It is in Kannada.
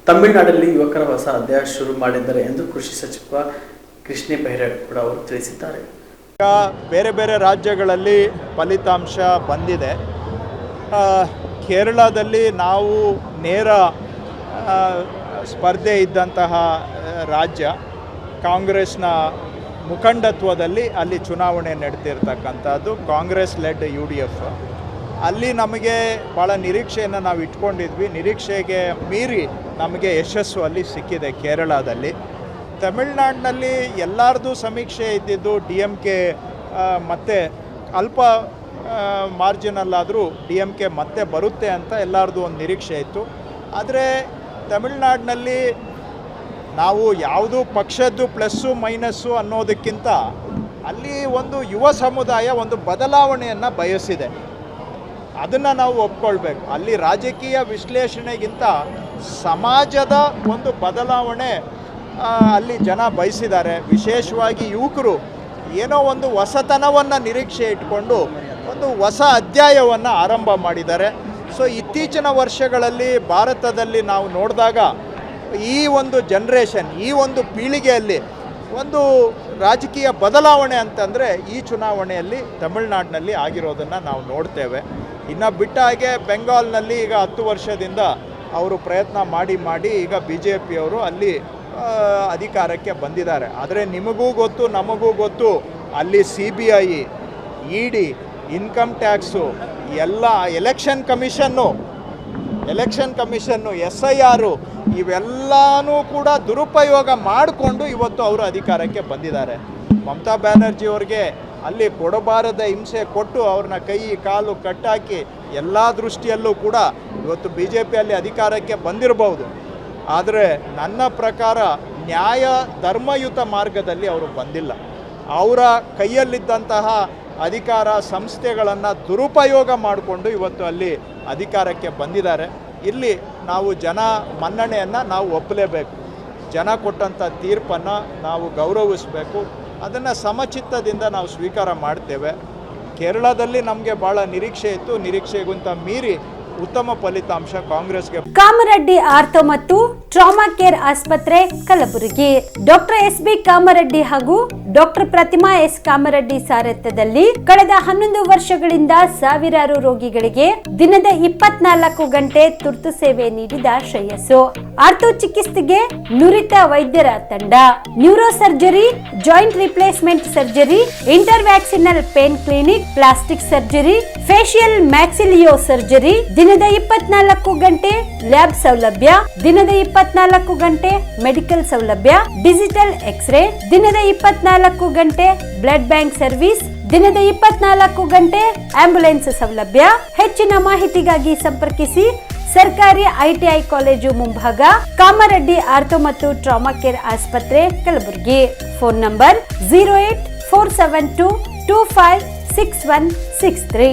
ತಮಿಳುನಾಡಲ್ಲಿ ಯುವಕರ ಹೊಸ ಅಧ್ಯಾಯ ಶುರು ಮಾಡಿದ್ದಾರೆ ಎಂದು ಕೃಷಿ ಸಚಿವ ಕೃಷ್ಣ ಬೈರೇಗೌಡ ಅವರು ತಿಳಿಸಿದ್ದಾರೆ. ಬೇರೆ ಬೇರೆ ರಾಜ್ಯಗಳಲ್ಲಿ ಫಲಿತಾಂಶ ಬಂದಿದೆ. ಕೇರಳದಲ್ಲಿ ನಾವು ನೇರ ಸ್ಪರ್ಧೆ ಇದ್ದಂತಹ ರಾಜ್ಯ, ಕಾಂಗ್ರೆಸ್ನ ಮುಖಂಡತ್ವದಲ್ಲಿ ಅಲ್ಲಿ ಚುನಾವಣೆ ನಡೆದಿರ್ತಕ್ಕಂಥದ್ದು, ಕಾಂಗ್ರೆಸ್ ಲೆಡ್ UDF. ಅಲ್ಲಿ ನಮಗೆ ಭಾಳ ನಿರೀಕ್ಷೆಯನ್ನು ನಾವು ಇಟ್ಕೊಂಡಿದ್ವಿ. ನಿರೀಕ್ಷೆಗೆ ಮೀರಿ ನಮಗೆ ಯಶಸ್ಸು ಅಲ್ಲಿ ಸಿಕ್ಕಿದೆ ಕೇರಳದಲ್ಲಿ. ತಮಿಳುನಾಡಿನಲ್ಲಿ ಎಲ್ಲರದು ಸಮೀಕ್ಷೆ ಇದ್ದಿದ್ದು DMK ಮತ್ತೆ ಅಲ್ಪ ಮಾರ್ಜಿನಲ್ಲಾದರೂ DMK ಮತ್ತೆ ಬರುತ್ತೆ ಅಂತ ಎಲ್ಲರದು ಒಂದು ನಿರೀಕ್ಷೆ ಇತ್ತು. ಆದರೆ ತಮಿಳುನಾಡಿನಲ್ಲಿ ನಾವು ಯಾವುದು ಪಕ್ಷದ್ದು ಪ್ಲಸ್ಸು ಮೈನಸ್ಸು ಅನ್ನೋದಕ್ಕಿಂತ ಅಲ್ಲಿ ಒಂದು ಯುವ ಸಮುದಾಯ ಒಂದು ಬದಲಾವಣೆಯನ್ನು ಬಯಸಿದೆ. ಅದನ್ನು ನಾವು ಒಪ್ಕೊಳ್ಬೇಕು. ಅಲ್ಲಿ ರಾಜಕೀಯ ವಿಶ್ಲೇಷಣೆಗಿಂತ ಸಮಾಜದ ಒಂದು ಬದಲಾವಣೆ ಅಲ್ಲಿ ಜನ ಬಯಸಿದ್ದಾರೆ. ವಿಶೇಷವಾಗಿ ಯುವಕರು ಏನೋ ಒಂದು ಹೊಸತನವನ್ನು ನಿರೀಕ್ಷೆ ಇಟ್ಕೊಂಡು ಒಂದು ಹೊಸ ಅಧ್ಯಾಯವನ್ನು ಆರಂಭ ಮಾಡಿದ್ದಾರೆ. ಸೊ ಇತ್ತೀಚಿನ ವರ್ಷಗಳಲ್ಲಿ ಭಾರತದಲ್ಲಿ ನಾವು ನೋಡಿದಾಗ ಈ ಒಂದು ಜನ್ರೇಷನ್, ಈ ಒಂದು ಪೀಳಿಗೆಯಲ್ಲಿ ಒಂದು ರಾಜಕೀಯ ಬದಲಾವಣೆ ಅಂತಂದರೆ ಈ ಚುನಾವಣೆಯಲ್ಲಿ ತಮಿಳುನಾಡಿನಲ್ಲಿ ಆಗಿರೋದನ್ನು ನಾವು ನೋಡ್ತೇವೆ. ಇನ್ನು ಬಿಟ್ಟ ಹಾಗೆ ಬೆಂಗಾಲ್ನಲ್ಲಿ ಈಗ 10 ವರ್ಷದಿಂದ ಅವರು ಪ್ರಯತ್ನ ಮಾಡಿ ಈಗ BJPಯವರು ಅಲ್ಲಿ ಅಧಿಕಾರಕ್ಕೆ ಬಂದಿದ್ದಾರೆ. ಆದರೆ ನಿಮಗೂ ಗೊತ್ತು, ನಮಗೂ ಗೊತ್ತು, ಅಲ್ಲಿ CBI, ED, ಇನ್ಕಮ್ ಟ್ಯಾಕ್ಸು, ಎಲ್ಲ ಎಲೆಕ್ಷನ್ ಕಮಿಷನ್ನು, SIR ಇವೆಲ್ಲನೂ ಕೂಡ ದುರುಪಯೋಗ ಮಾಡಿಕೊಂಡು ಇವತ್ತು ಅವರು ಅಧಿಕಾರಕ್ಕೆ ಬಂದಿದ್ದಾರೆ. ಮಮತಾ ಬ್ಯಾನರ್ಜಿ ಅವ್ರಿಗೆ ಅಲ್ಲಿ ಕೊಡಬಾರದ ಹಿಂಸೆ ಕೊಟ್ಟು ಅವ್ರನ್ನ ಕೈ ಕಾಲು ಕಟ್ಟಾಕಿ ಎಲ್ಲ ದೃಷ್ಟಿಯಲ್ಲೂ ಕೂಡ ಇವತ್ತು BJPಯಲ್ಲಿ ಅಧಿಕಾರಕ್ಕೆ ಬಂದಿರಬಹುದು. ಆದರೆ ನನ್ನ ಪ್ರಕಾರ ನ್ಯಾಯ ಧರ್ಮಯುತ ಮಾರ್ಗದಲ್ಲಿ ಅವರು ಬಂದಿಲ್ಲ. ಅವರ ಕೈಯಲ್ಲಿದ್ದಂತಹ ಅಧಿಕಾರ ಸಂಸ್ಥೆಗಳನ್ನು ದುರುಪಯೋಗ ಮಾಡಿಕೊಂಡು ಇವತ್ತು ಅಲ್ಲಿ ಅಧಿಕಾರಕ್ಕೆ ಬಂದಿದ್ದಾರೆ. ಇಲ್ಲಿ ನಾವು ಜನ ಮನ್ನಣೆಯನ್ನು ನಾವು ಒಪ್ಪಲೇಬೇಕು. ಜನ ಕೊಟ್ಟಂಥ ತೀರ್ಪನ್ನು ನಾವು ಗೌರವಿಸಬೇಕು. ಅದನ್ನು ಸಮಚಿತ್ತದಿಂದ ನಾವು ಸ್ವೀಕಾರ ಮಾಡ್ತೇವೆ. ಕೇರಳದಲ್ಲಿ ನಮಗೆ ಭಾಳ ನಿರೀಕ್ಷೆ ಇತ್ತು. ನಿರೀಕ್ಷೆಗಿಂತ ಮೀರಿ ಉತ್ತಮ ಫಲಿತಾಂಶ ಕಾಂಗ್ರೆಸ್ಗೆ. ಕಾಮರೆಡ್ಡಿ ಆರ್ಥೋ ಮತ್ತು ಟ್ರಾಮಾ ಕೇರ್ ಆಸ್ಪತ್ರೆ ಕಲಬುರಗಿ. ಡಾಕ್ಟರ್ SB ಕಾಮರೆಡ್ಡಿ ಹಾಗೂ ಡಾಕ್ಟರ್ ಪ್ರತಿಮಾ S ಕಾಮರೆಡ್ಡಿ ಸಾರಥ್ಯದಲ್ಲಿ ಕಳೆದ 11 ವರ್ಷಗಳಿಂದ ಸಾವಿರಾರು ರೋಗಿಗಳಿಗೆ ದಿನದ 24 ಗಂಟೆ ತುರ್ತು ಸೇವೆ ನೀಡಿದ ಶ್ರೇಯಸ್ಸು. ಆರ್ಥೋ ಚಿಕಿತ್ಸೆಗೆ ನುರಿತ ವೈದ್ಯರ ತಂಡ, neuro surgery, joint replacement surgery, interventional pain clinic, plastic surgery, facial maxillo surgery, ದಿನದ 24 ಗಂಟೆ ಲ್ಯಾಬ್ ಸೌಲಭ್ಯ, ದಿನದ 24 ಗಂಟೆ ಮೆಡಿಕಲ್ ಸೌಲಭ್ಯ, ಡಿಜಿಟಲ್ ಎಕ್ಸ್ರೇ, ದಿನದ 24 ಗಂಟೆ ಬ್ಲಡ್ ಬ್ಯಾಂಕ್ ಸರ್ವಿಸ್, ದಿನದ 24 ಗಂಟೆ ಆಂಬ್ಯುಲೆನ್ಸ್ ಸೌಲಭ್ಯ. ಹೆಚ್ಚಿನ ಮಾಹಿತಿಗಾಗಿ ಸಂಪರ್ಕಿಸಿ ಸರ್ಕಾರಿ ITI ಕಾಲೇಜು ಮುಂಭಾಗ, ಕಾಮರೆಡ್ಡಿ ಆರ್ಥೋ ಮತ್ತು ಟ್ರಾಮಾ ಕೇರ್ ಆಸ್ಪತ್ರೆ ಕಲಬುರಗಿ. Phone number 084722566163.